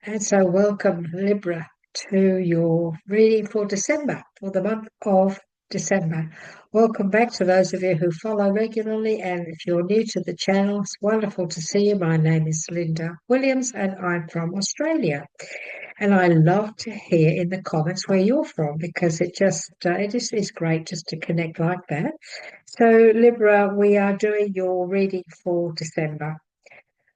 And so, welcome, Libra, to your reading for December, for the month of December. Welcome back to those of you who follow regularly. And if you're new to the channel, it's wonderful to see you. My name is Linda Williams, and I'm from Australia. And I love to hear in the comments where you're from because it just is great just to connect like that. So, Libra, we are doing your reading for December.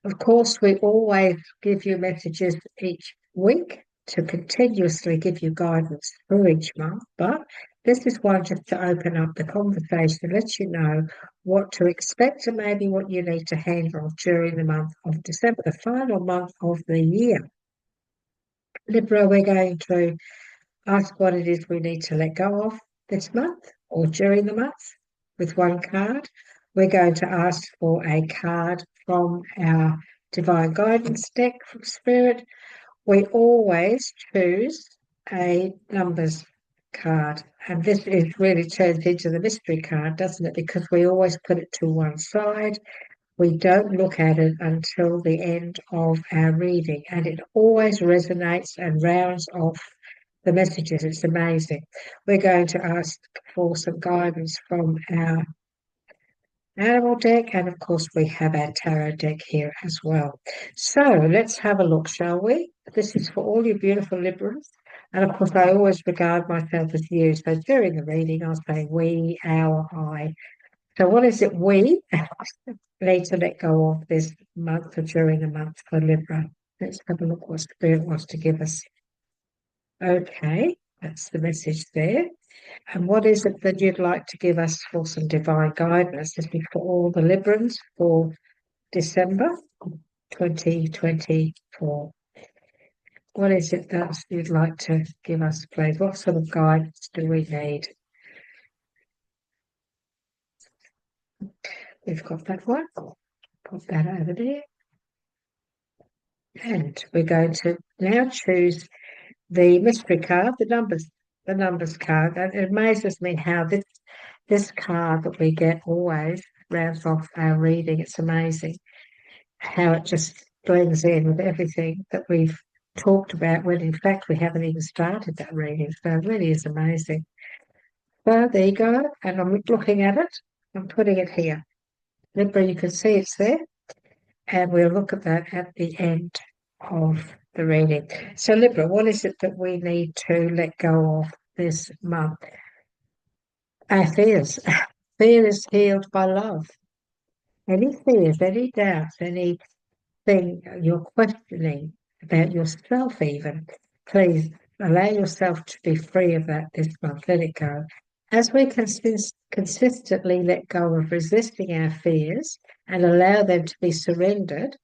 Of course, we always give you messages each week to continuously give you guidance through each month, but this is one just to open up the conversation, let you know what to expect and maybe what you need to handle during the month of December, the final month of the year. Libra, we're going to ask what it is we need to let go of this month or during the month with one card. We're going to ask for a card from our Divine Guidance deck from Spirit. We always choose a numbers card, and this is really turns into the mystery card, doesn't it? Because we always put it to one side. We don't look at it until the end of our reading, and it always resonates and rounds off the messages. It's amazing. We're going to ask for some guidance from our animal deck, and of course we have our tarot deck here as well. So let's have a look, shall we? This is for all you beautiful Librans, and of course I always regard myself as you, so during the reading I'll say we, our, I. So what is it we need to let go of this month or during the month for Libra? Let's have a look what Spirit wants to give us. Okay, that's the message there. And what is it that you'd like to give us for some divine guidance? This is for all the Librans for December 2024. What is it that you'd like to give us, please? What sort of guidance do we need? We've got that one. Put that over there. And we're going to now choose the mystery card, the numbers card. And it amazes me how this card that we get always rounds off our reading. It's amazing how it just blends in with everything that we've talked about when in fact we haven't even started that reading. So it really is amazing. So there you go. And I'm looking at it. I'm putting it here. Libra, you can see it's there. And we'll look at that at the end of the reading. So Libra, what is it that we need to let go of this month? Our fears. Fear is healed by love. Any fears, any doubts, anything you're questioning about yourself even, please allow yourself to be free of that this month. Let it go. As we consistently let go of resisting our fears and allow them to be surrendered,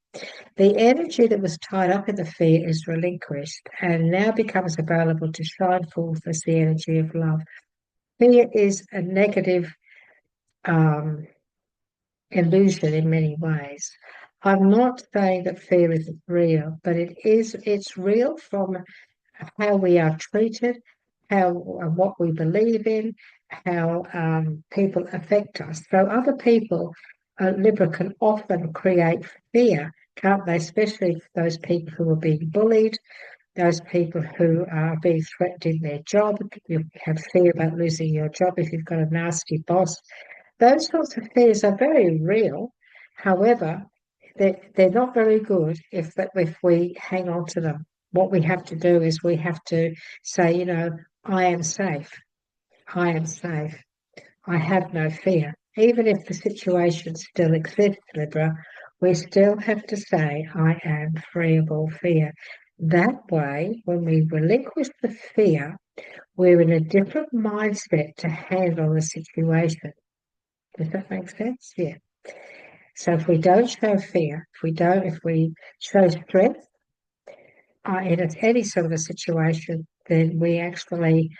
the energy that was tied up in the fear is relinquished and now becomes available to shine forth as the energy of love. Fear is a negative illusion in many ways. I'm not saying that fear isn't real, but it's real from how we are treated, how what we believe in, how people affect us. So other people, Libra, can often create fear, can't they? Especially those people who are being bullied, those people who are being threatened in their job. You have fear about losing your job if you've got a nasty boss. Those sorts of fears are very real. However, they're not very good if we hang on to them. What we have to do is we have to say, I am safe. I am safe. I have no fear. Even if the situation still exists, Libra, we still have to say, I am free of all fear. That way, when we relinquish the fear, we're in a different mindset to handle the situation. Does that make sense? Yeah. So if we don't show fear, if we show strength in any sort of a situation, then we actually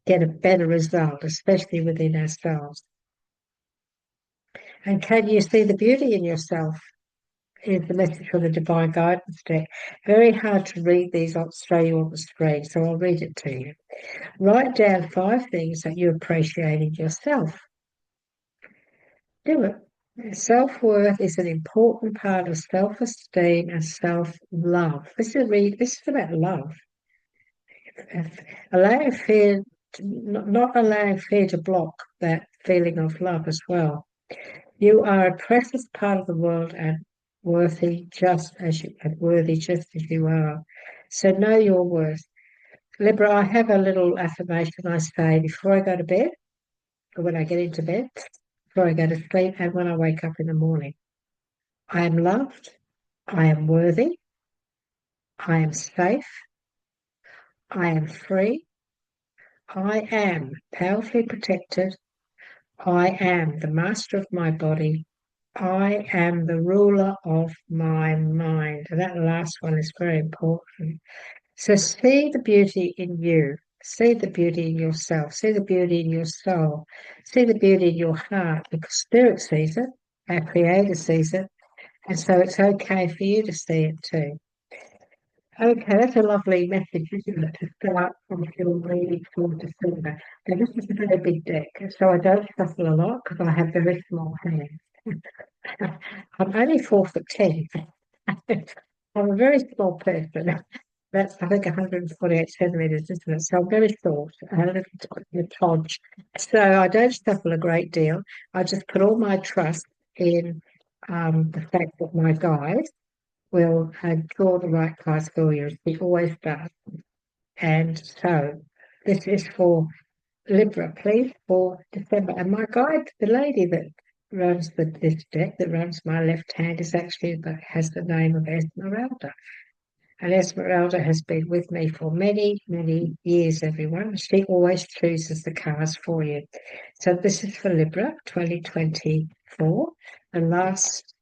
get a better result, especially within ourselves. And can you see the beauty in yourself? Is the message from the Divine Guidance deck. Very hard to read these. I'll show you on the screen, so I'll read it to you. Write down 5 things that you appreciate in yourself. Do it. Self-worth is an important part of self-esteem and self-love. This is about love. Allowing fear, not allowing fear to block that feeling of love as well. You are a precious part of the world and worthy just as you are. So know your worth. Libra, I have a little affirmation I say before I go to bed, or when I get into bed, before I go to sleep, and when I wake up in the morning. I am loved. I am worthy. I am safe. I am free. I am powerfully protected. I am the master of my body. I am the ruler of my mind. And that last one is very important. So see the beauty in you. See the beauty in yourself. See the beauty in your soul. See the beauty in your heart, because Spirit sees it. Our Creator sees it. And so it's okay for you to see it too. Okay, that's a lovely message, isn't it, to start from your reading for December. Now, this is a very big deck, so I don't shuffle a lot because I have very small hands. I'm only 4'10". I'm a very small person. That's, I think, 148 centimetres, isn't it? So I'm very short, a little todge. So I don't shuffle a great deal. I just put all my trust in the fact that my guide will draw the right cards for you. He always does. And so this is for Libra, please, for December. And my guide, the lady that runs this deck, that runs my left hand, is actually has the name of Esmeralda. And Esmeralda has been with me for many, many years, everyone. She always chooses the cards for you. So this is for Libra 2024, the last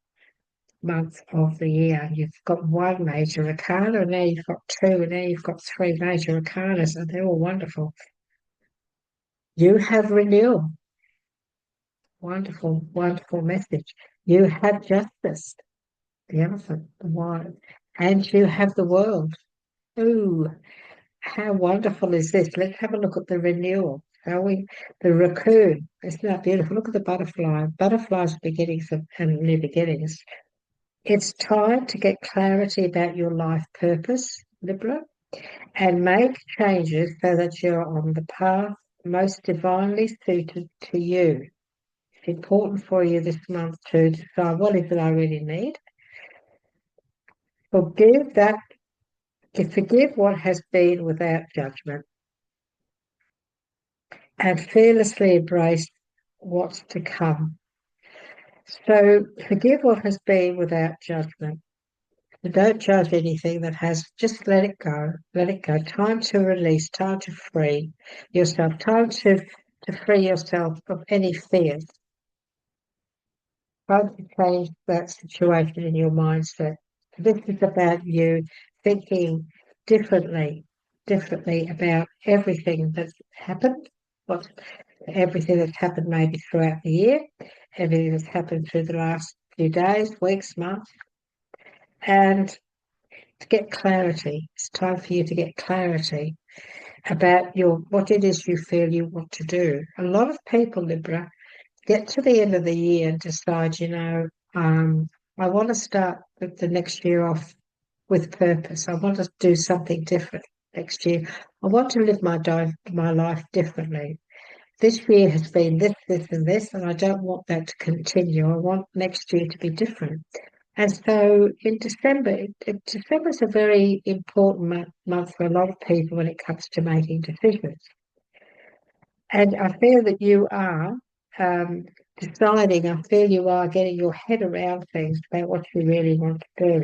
month of the year. You've got one major arcana, and now you've got two, and now you've got three major arcanas, and they're all wonderful. You have renewal. Wonderful, wonderful message. You have justice, the elephant, the wine, and you have the world. Ooh, how wonderful is this? Let's have a look at the renewal, shall we? The raccoon. Isn't that beautiful? Look at the butterfly. Butterflies are beginnings and new beginnings. It's time to get clarity about your life purpose, Libra, and make changes so that you're on the path most divinely suited to you. It's important for you this month to decide what is it I really need. Forgive what has been without judgment, and fearlessly embrace what's to come. So forgive what has been without judgment. Don't judge anything that has, just let it go. Let it go. Time to release, time to free yourself, time to free yourself of any fears. Time to change that situation in your mindset. This is about you thinking differently about everything that's happened, what everything that's happened maybe throughout the year, everything that's happened through the last few days, weeks, months, and to get clarity. It's time for you to get clarity about what it is you feel you want to do. A lot of people, Libra, get to the end of the year and decide, I want to start the next year off with purpose. I want to do something different next year. I want to live my life differently. This year has been this, and this, and I don't want that to continue. I want next year to be different. And so in December, December is a very important month for a lot of people when it comes to making decisions. And I feel that you are deciding, I feel you are getting your head around things about what you really want to do.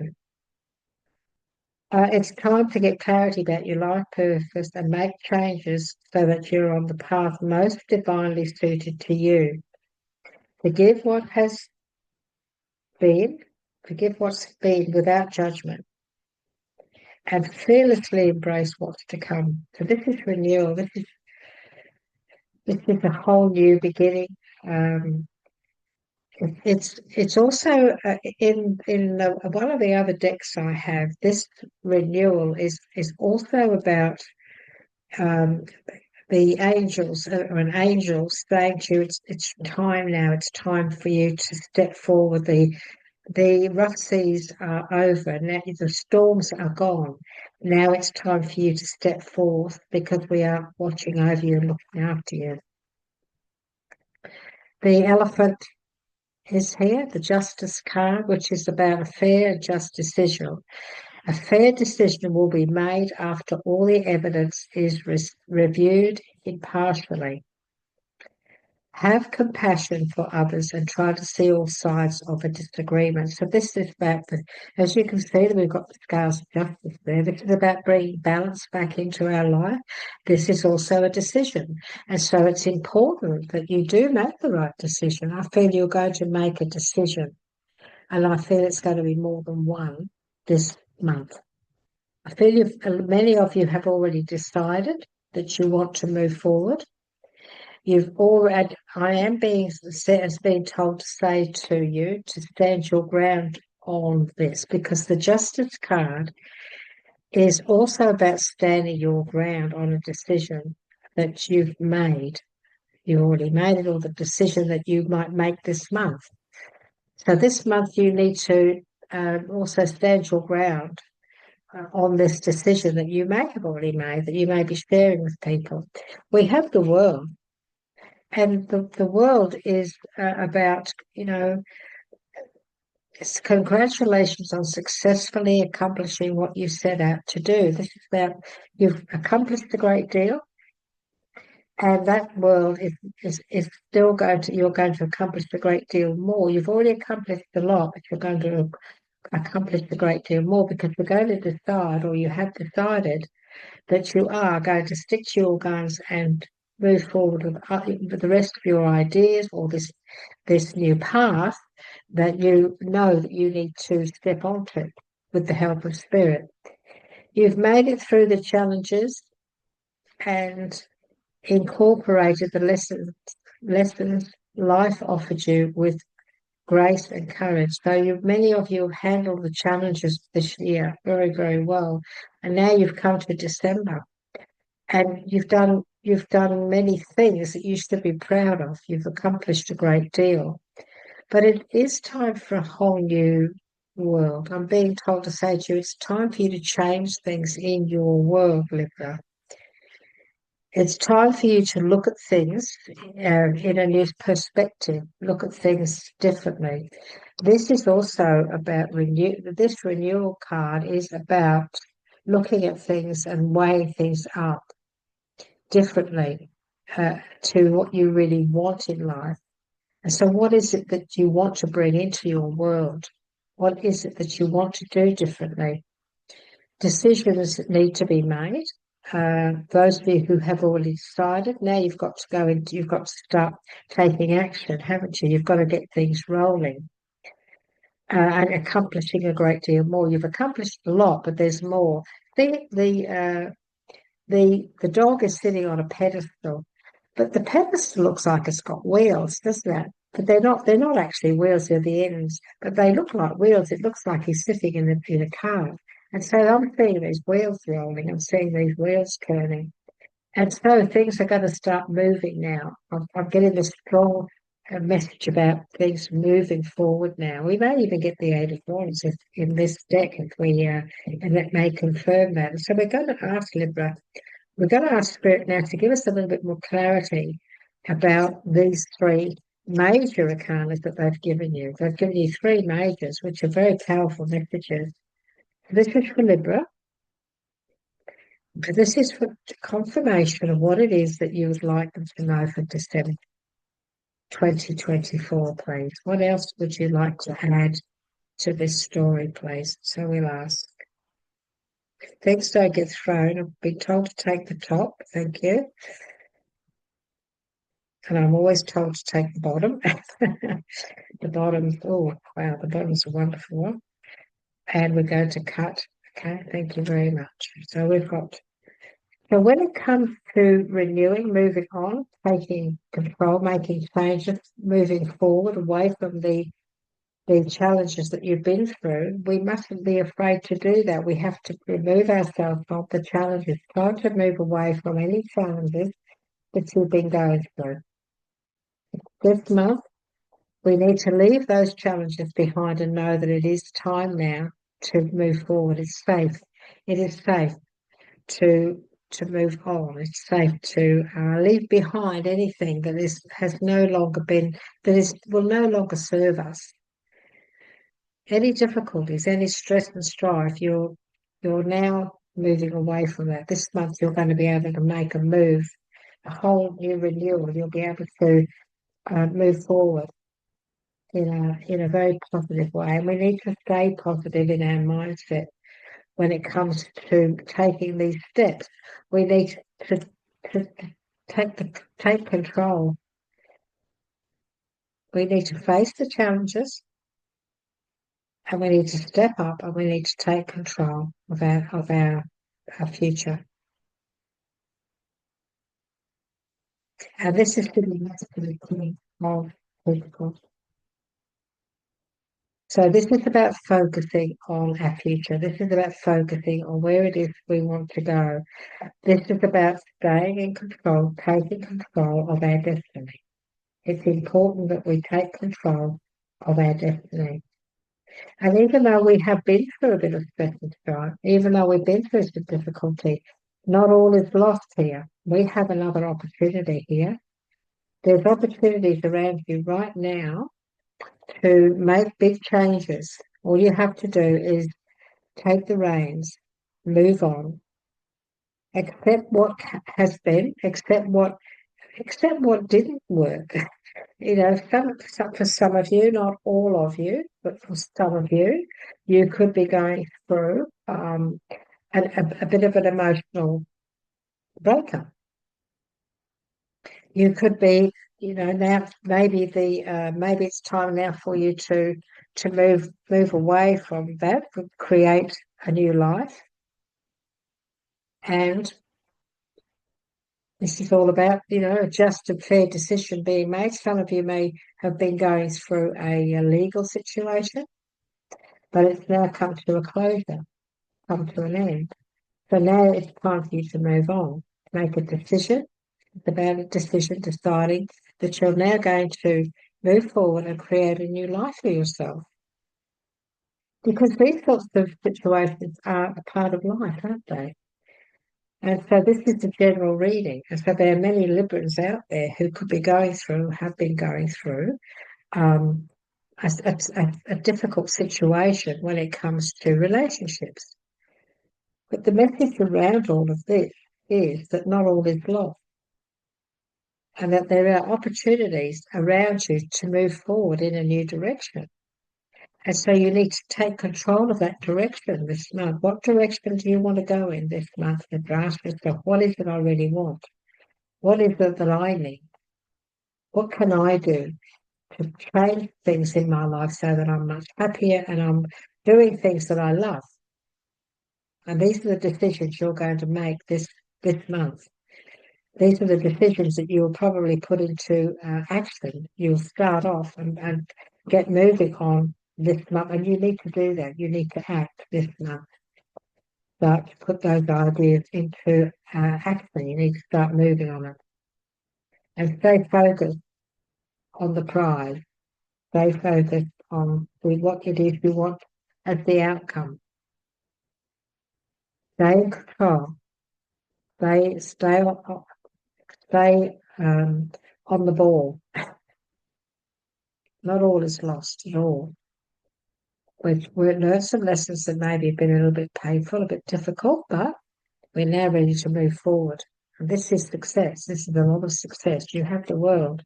It's time to get clarity about your life purpose and make changes so that you're on the path most divinely suited to you. Forgive what has been, forgive what's been without judgment, and fearlessly embrace what's to come. So this is renewal. This is a whole new beginning. It's also in one of the other decks I have. This renewal is also about the angels or an angel saying to you, it's time now. It's time for you to step forward. The rough seas are over. Now the storms are gone. Now it's time for you to step forth because we are watching over you and looking after you. The elephant is here, the justice card, which is about a fair and just decision. A fair decision will be made after all the evidence is reviewed impartially. Have compassion for others and try to see all sides of a disagreement. So this is about, as you can see, that we've got the scales of justice there. This is about bringing balance back into our life. This is also a decision. And so it's important that you do make the right decision. I feel you're going to make a decision. And I feel it's going to be more than one this month. I feel many of you have already decided that you want to move forward. I am being told to say to you to stand your ground on this, because the justice card is also about standing your ground on a decision that you've made. You already made it, or the decision that you might make this month. So this month you need to also stand your ground on this decision that you may have already made, that you may be sharing with people. We have the world. And the world is about, congratulations on successfully accomplishing what you set out to do. This is about you've accomplished a great deal, and that world is still you're going to accomplish a great deal more. You've already accomplished a lot, but you're going to accomplish a great deal more, because we're going to decide, or you have decided, that you are going to stick to your guns and move forward with the rest of your ideas, or this new path that you know that you need to step onto with the help of Spirit. You've made it through the challenges and incorporated the lessons life offered you with grace and courage. So many of you have handled the challenges this year very, very well. And now you've come to December, and you've done many things that you should be proud of. You've accomplished a great deal. But it is time for a whole new world. I'm being told to say to you, it's time for you to change things in your world, Libra. It's time for you to look at things in a new perspective, look at things differently. This is also about this renewal card is about looking at things and weighing things up differently to what you really want in life. And so what is it that you want to bring into your world? What is it that you want to do differently? Decisions that need to be made. Those of you who have already decided, now you've got to start taking action, haven't you? You've got to get things rolling and accomplishing a great deal more. You've accomplished a lot, but there's more. The dog is sitting on a pedestal, but the pedestal looks like it's got wheels, doesn't it? But they're not actually wheels, they're the ends, but they look like wheels. It looks like he's sitting in a car. And so I'm seeing these wheels rolling, I'm seeing these wheels turning. And so things are going to start moving now. I'm getting this strong message about things moving forward now. We may even get the Eight of Wands in this deck if and that may confirm that. So we're going to ask Libra, we're going to ask Spirit now to give us a little bit more clarity about these three major arcanas that they've given you. They've given you three majors, which are very powerful messages. This is for Libra. This is for confirmation of what it is that you would like them to know for December 2024, please. What else would you like to add to this story, please? So we'll ask. If things don't get thrown, I've been told to take the top. Thank you. And I'm always told to take the bottom. The bottom, oh, wow, the bottom's a wonderful one. And we're going to cut. Okay, thank you very much. So when it comes to renewing, moving on, taking control, making changes, moving forward away from the challenges that you've been through, we mustn't be afraid to do that. We have to remove ourselves from the challenges, try to move away from any challenges that you've been going through. This month, we need to leave those challenges behind and know that it is time now to move forward. It's safe. It is safe to move on. It's safe to leave behind anything that has no longer been will no longer serve us. Any difficulties, any stress and strife, you're now moving away from that. This month you're going to be able to make a move, a whole new renewal. You'll be able to move forward in a very positive way. And we need to stay positive in our mindset when it comes to taking these steps. We need to take control. We need to face the challenges, and we need to step up, and we need to take control of our future. And this is to be masculine of people. So this is about focusing on our future. This is about focusing on where it is we want to go. This is about staying in control, taking control of our destiny. It's important that we take control of our destiny. And even though we have been through a bit of stress and strife, even though we've been through some difficulty, not all is lost here. We have another opportunity here. There's opportunities around you right now to make big changes. All you have to do is take the reins, move on, accept what has been, accept what didn't work. You know, for some of you, not all of you, but for some of you, you could be going through a bit of an emotional breakup. You could be, you know, now maybe maybe it's time now for you to move away from that, create a new life. And this is all about, you know, a just and fair decision being made. Some of you may have been going through a legal situation, but it's now come to a closure, come to an end. So now it's time for you to move on, make a decision. It's about a decision deciding that you're now going to move forward and create a new life for yourself. Because these sorts of situations are a part of life, aren't they? And so this is the general reading. And so there are many Librans out there who could be going through, have been going through a difficult situation when it comes to relationships. But the message around all of this is that not all is lost, and that there are opportunities around you to move forward in a new direction. And so you need to take control of that direction this month. What direction do you want to go in this month? And ask yourself, what is it I really want? What is it that I need? What can I do to change things in my life so that I'm much happier and I'm doing things that I love? And these are the decisions you're going to make this month. These are the decisions that you'll probably put into action. You'll start off and get moving on this month, and you need to do that. You need to act this month. Start to put those ideas into action. You need to start moving on it. And stay focused on the prize. Stay focused on what it is you want as the outcome. Stay in control. Stay on the ball. Not all is lost at all. We've learned some lessons that maybe have been a little bit painful, a bit difficult, but we're now ready to move forward. And this is success. This is a lot of success. You have the world.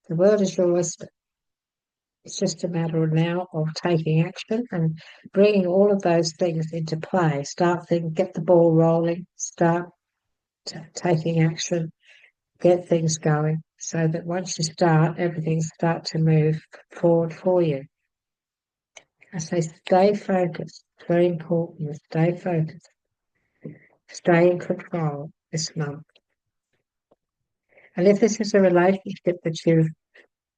The world is your oyster. It's just a matter now of taking action and bringing all of those things into play. Get the ball rolling, start taking action, get things going, so that once you start, everything starts to move forward for you. I say stay focused. It's very important. Stay focused. Stay in control this month. And if this is a relationship that you've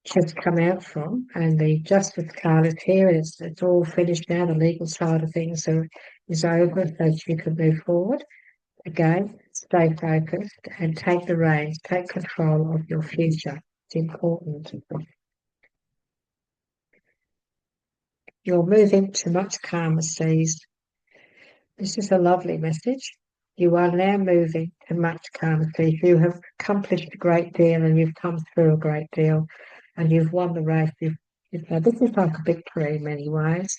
just come out from, and the justice card is here, and it's all finished now, the legal side of things is over, so you can move forward. Again, stay focused and take the reins, take control of your future. It's important. You're moving to much calmer seas. This is a lovely message. You are now moving to much calmer seas. You have accomplished a great deal and you've come through a great deal and you've won the race. This is like a victory in many ways.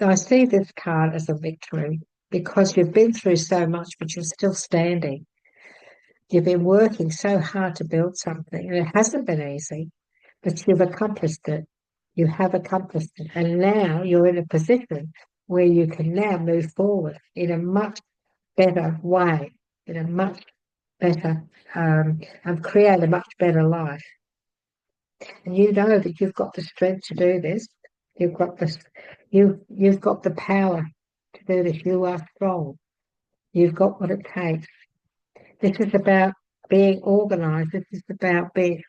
I see this card as a victory because you've been through so much, but you're still standing. You've been working so hard to build something, and it hasn't been easy, but you've accomplished it. You have accomplished it. And now you're in a position where you can now move forward in a much better way, in a much better, and create a much better life. And you know that you've got the strength to do this. You've got the power to do this. You are strong. You've got what it takes. This is about being organised. This is about being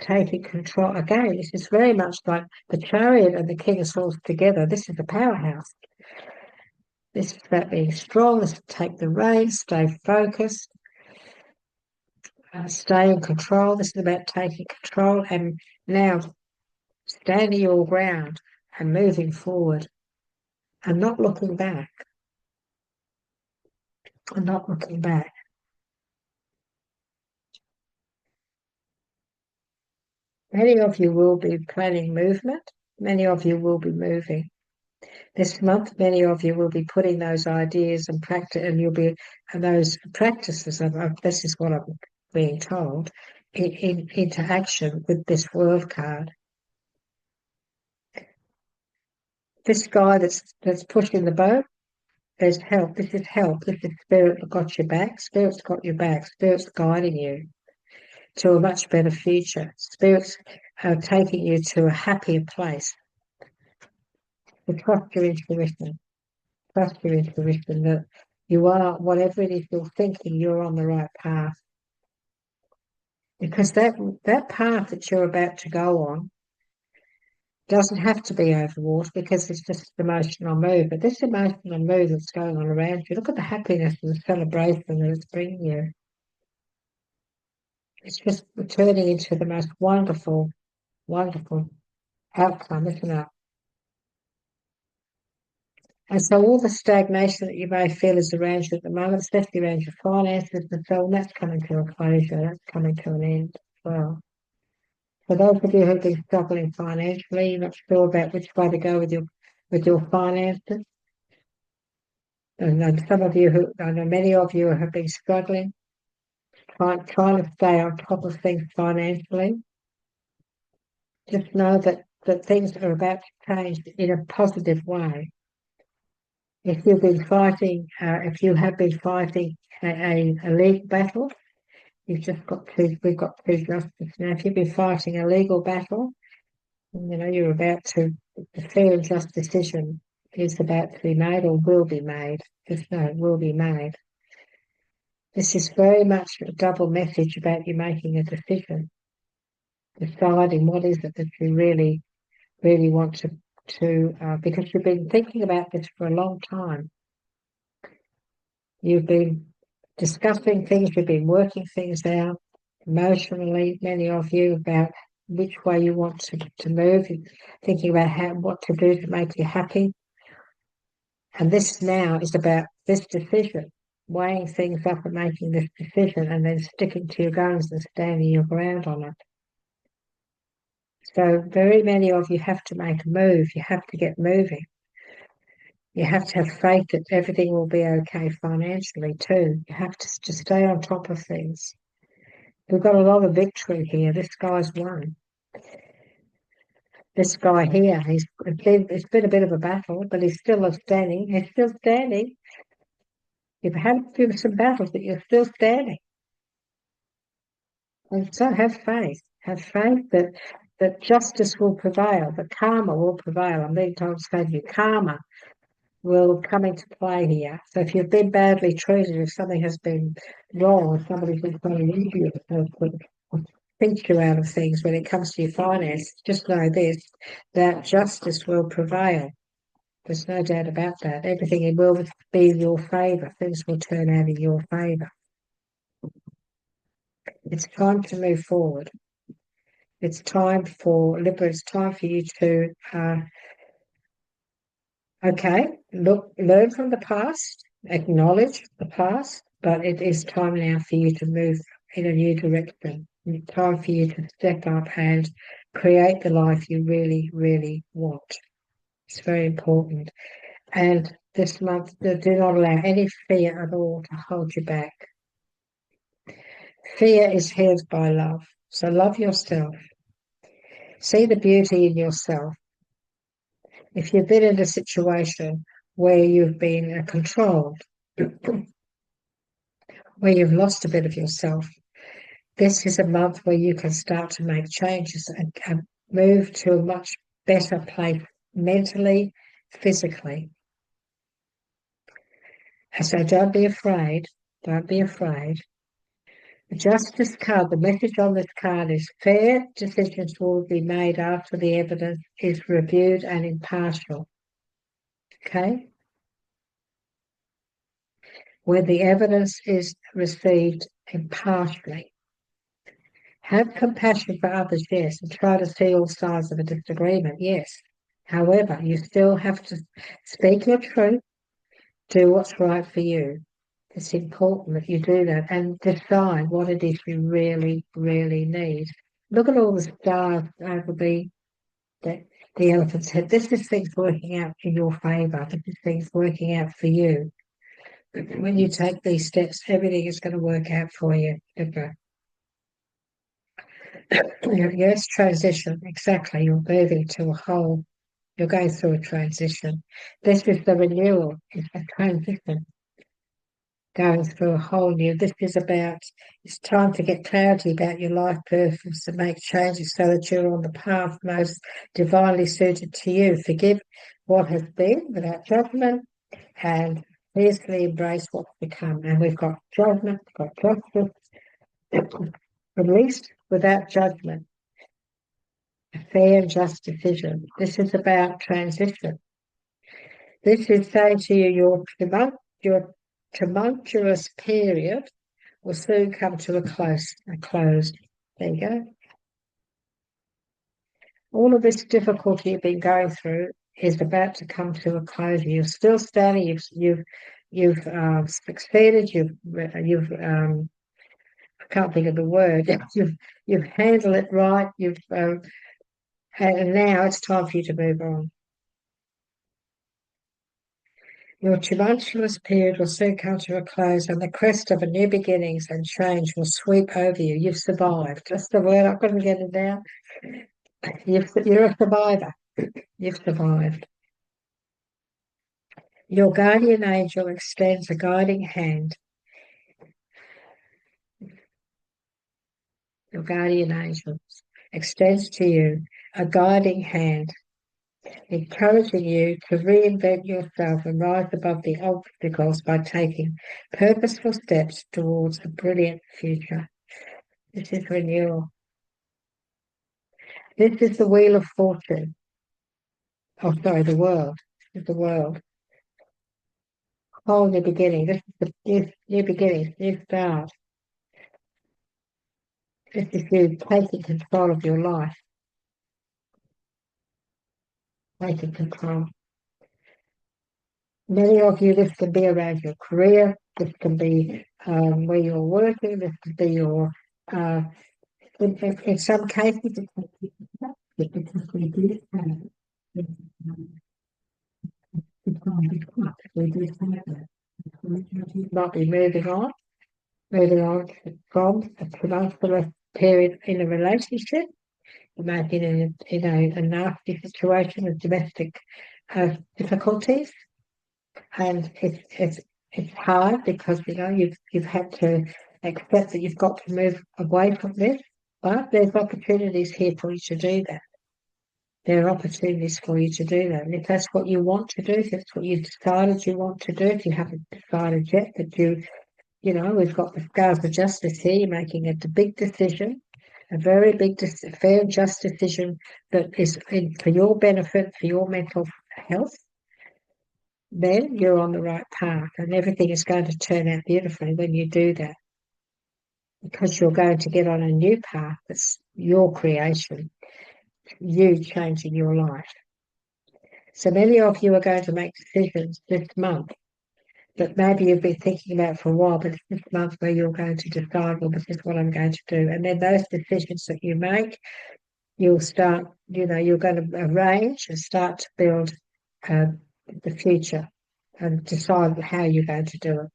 taking control. Again, this is very much like the Chariot and the King of Swords together. This is a powerhouse. This is about being strong. This is take the reins, stay focused, stay in control. This is about taking control and now standing your ground and moving forward and not looking back. And not looking back. Many of you will be planning movement. Many of you will be moving. This month, many of you will be putting those ideas and practice, and those practices. This is what I'm being told into action with this World card. This guy that's pushing the boat, there's help. This is help. This is Spirit got your back. Spirit's got your back. Spirit's guiding you to a much better future. Spirit's taking you to a happier place. So trust your intuition. Trust your intuition that you are, whatever it is you're thinking, you're on the right path. Because that path that you're about to go on doesn't have to be over water because it's just an emotional move. But this emotional move that's going on around you, look at the happiness and the celebration that it's bringing you. It's just turning into the most wonderful, wonderful outcome, isn't it? And so all the stagnation that you may feel is around you at the moment, especially around your finances and so on, that's coming to a closure, that's coming to an end as well. For those of you who've been struggling financially, you're not sure about which way to go with your finances. And some of you I know many of you have been struggling, trying to stay on top of things financially. Just know that things are about to change in a positive way. If you have been fighting a legal battle, we've got two justice now. If you've been fighting a legal battle, you're about to, the fair and just decision is about to be made or will be made. Just know it will be made. This is very much a double message about you making a decision, deciding what is it that you really, really want to because you've been thinking about this for a long time. You've been discussing things, you've been working things out emotionally, many of you, about which way you want to move, thinking about what to do to make you happy. And this now is about this decision, weighing things up and making this decision and then sticking to your guns and standing your ground on it. So very many of you have to make a move. You have to get moving. You have to have faith that everything will be okay financially too. You have to stay on top of things. We've got a lot of victory here. This guy's won. This guy here, it's been a bit of a battle, but he's still standing. He's still standing. You've had some battles, but you're still standing. And so have faith. Have faith that justice will prevail, that karma will prevail. I'm being told to say to you, karma will come into play here. So if you've been badly treated, if something has been wrong, if somebody's been trying to injure you, or pinch you out of things when it comes to your finance, just know this, that justice will prevail. There's no doubt about that. Everything will be in your favour. Things will turn out in your favour. It's time to move forward. It's time for Libra. It's time for you to, learn from the past, acknowledge the past, but it is time now for you to move in a new direction. It's time for you to step up and create the life you really, really want. It's very important. And this month, do not allow any fear at all to hold you back. Fear is healed by love. So love yourself. See the beauty in yourself. If you've been in a situation where you've been controlled, where you've lost a bit of yourself, this is a month where you can start to make changes and move to a much better place mentally, physically. And so don't be afraid. Don't be afraid. The Justice card, the message on this card is fair decisions will be made after the evidence is reviewed and impartial. Okay? Where the evidence is received impartially. Have compassion for others, yes, and try to see all sides of a disagreement, yes. However, you still have to speak your truth, do what's right for you. It's important that you do that and decide what it is you really, really need. Look at all the stars over the elephant's head. This is things working out in your favour. This is things working out for you. When you take these steps, everything is going to work out for you. Okay. Yes, transition. Exactly. You're moving to a whole, you're going through a transition. This is the renewal. It's a transition. Going through a whole new, this is about, it's time to get clarity about your life purpose and make changes so that you're on the path most divinely suited to you. Forgive what has been without judgment and fiercely embrace what's become. And we've got judgment, we've got justice, released without judgment, a fair and just decision. This is about transition. This is saying to you, your tumultuous period will soon come to a close. There you go. All of this difficulty you've been going through is about to come to a close. You're still standing. You've succeeded. I can't think of the word. You've handled it right. And now it's time for you to move on. Your tumultuous period will soon come to a close, and the crest of a new beginnings and change will sweep over you. You've survived. That's the word. I couldn't get it down. You're a survivor. You've survived. Your guardian angel extends a guiding hand. Your guardian angel extends to you a guiding hand, encouraging you to reinvent yourself and rise above the obstacles by taking purposeful steps towards a brilliant future. This is renewal. This is the wheel of fortune. Oh, sorry, the world. This is the world. Whole new beginning. This is the new beginning, new start. This is you taking control of your life. Taking control. Many of you, this can be around your career. This can be where you're working. This can be your, in some cases, because we do not be moving on from a tumultuous period in a relationship. You might be in a nasty situation of domestic difficulties, and it's hard because you've had to accept that you've got to move away from this, but there's opportunities here for you to do that. There are opportunities for you to do that. And if that's what you want to do, if that's what you've decided you want to do, if you haven't decided yet, but we've got the scales of justice here, you're making a big decision, a very big, fair and just decision that is for your benefit, for your mental health, then you're on the right path, and everything is going to turn out beautifully when you do that, because you're going to get on a new path that's your creation, you changing your life. So many of you are going to make decisions this month that maybe you've been thinking about for a while, but it's this month where you're going to decide, well, this is what I'm going to do. And then those decisions that you make, you'll start, you're going to arrange and start to build uh, the future and decide how you're going to do it.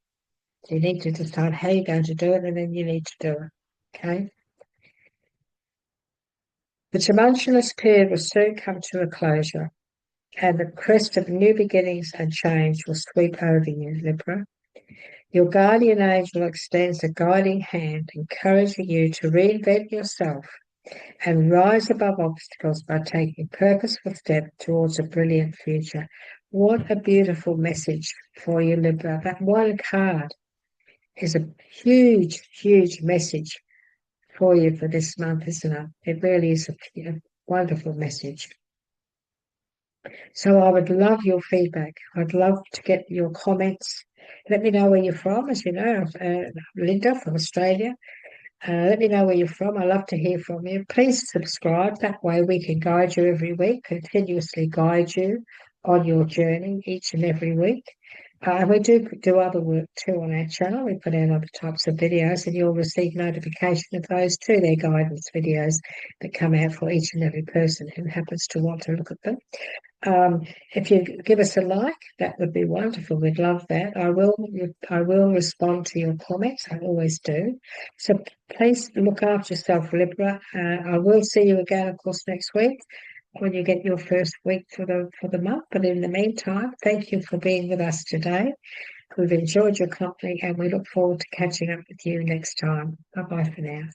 So you need to decide how you're going to do it, and then you need to do it. Okay? The tumultuous period will soon come to a closure, and the crest of new beginnings and change will sweep over you, Libra. Your guardian angel extends a guiding hand, encouraging you to reinvent yourself and rise above obstacles by taking purposeful steps towards a brilliant future. What a beautiful message for you, Libra. That one card is a huge, huge message for you for this month, isn't it? It really is a wonderful message. So I would love your feedback. I'd love to get your comments. Let me know where you're from. As you know, Linda from Australia. Let me know where you're from. I love to hear from you. Please subscribe. That way we can guide you every week, continuously guide you on your journey each and every week. And we do other work too on our channel. We put out other types of videos, and you'll receive notification of those too. They're guidance videos that come out for each and every person who happens to want to look at them. If you give us a like, that would be wonderful. We'd love that. I will respond to your comments. I always do. So please look after yourself, Libra. I will see you again, of course, next week when you get your first week for the month. But in the meantime, thank you for being with us today. We've enjoyed your company, and we look forward to catching up with you next time. Bye bye for now.